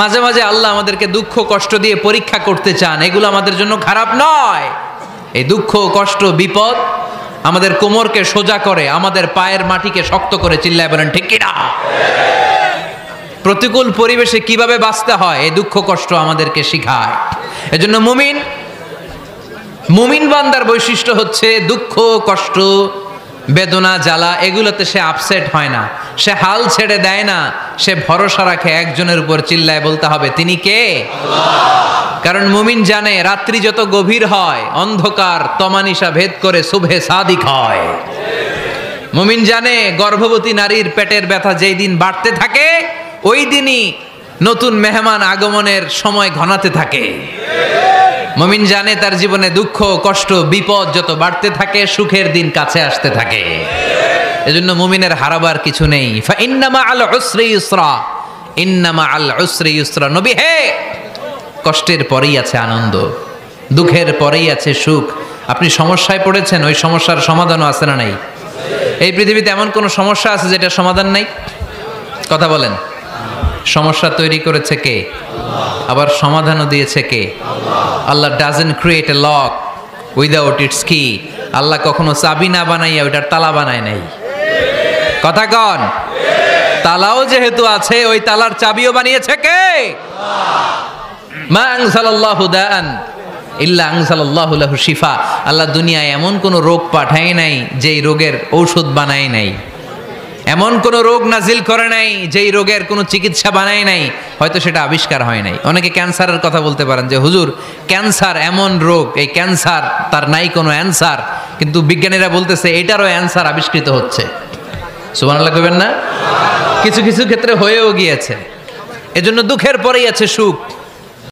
মাঝে মাঝে আল্লাহ আমাদেরকে দুঃখ কষ্ট দিয়ে পরীক্ষা করতে চান, এগুলো আমাদের জন্য খারাপ নয়। এই দুঃখ কষ্ট বিপদ আমাদের কোমরকে সোজা করে, আমাদের পায়ের মাটিকে শক্ত করে। চিল্লায় বলেন ঠিক কিনা? প্রতিকূল পরিবেশে কিভাবে বাঁচতে হয় এই দুঃখ কষ্ট আমাদেরকে শিখায়। এজন্য মুমিন বান্দার বৈশিষ্ট্য হচ্ছে দুঃখ কষ্ট বেদনা জ্বালা এগুলোতে সে আপসেট হয় না, সে হাল ছেড়ে দেয় না, সে ভরসা রাখে একজনের উপর। চিল্লায় বলতে হবে তিনি কে? কারণ মুমিন জানে রাত্রি যত গভীর হয় অন্ধকার তমানিসা ভেদ করে সুবহে সাদিক হয়। মুমিন জানে গর্ভবতী নারীর পেটের ব্যথা যেই দিন বাড়তে থাকে ওই দিনই নতুন মেহমান আগমনের সময় ঘনাতে থাকে। মুমিন জানে তার জীবনে দুঃখ কষ্ট বিপদ যত বাড়তে থাকে সুখের দিন কাছে আসতে থাকে। এজন্য মুমিনের হারাবার কিছু নেই। ফা ইন্নামা আল উসরি ইউসরা, ইন্নামা আল উসরি ইউসরা। নবী হে, কষ্টের পরেই আছে আনন্দ, দুঃখের পরেই আছে সুখ। আপনি সমস্যায় পড়েছেন, ওই সমস্যার সমাধানও আছে না নাই? এই পৃথিবীতে এমন কোন সমস্যা আছে যেটা সমাধান নাই? কথা বলেন। সমস্যা তৈরি করেছে কে? আবার সমাধানও দিয়েছে কে? আল্লাহ doesn't create a lock without its key. আল্লাহ কখনো চাবি না বানাইয়া ওইটার তালা বানায় নাই। কথা কন। তালাও যেহেতু আছে ওই তালার চাবিও বানিয়েছে কে? মা আনজালাল্লাহু দাআন ইল্লা আনজালাল্লাহু লাহু শিফা। আল্লাহ দুনিয়ায় এমন কোন রোগ পাঠায় নাই যেই রোগের ঔষধ বানায় নাই, এমন কোন রোগ নাজিল করে নাই যেই রোগের কোনো চিকিৎসা বানায় নাই, হয়তো সেটা আবিষ্কার হয় নাই। অনেকে ক্যান্সারের কথা বলতে পারেন যে হুজুর ক্যান্সার এমন রোগ, এই ক্যান্সার তার নাই কোনো অ্যান্সার, কিন্তু বিজ্ঞানীরা বলতেছে এটারও অ্যান্সার আবিষ্কৃত হচ্ছে। সুবহানাল্লাহ কইবেন না? কিছু কিছু ক্ষেত্রে হয়েও গিয়েছে। এজন্য দুঃখের পরেই আছে সুখ।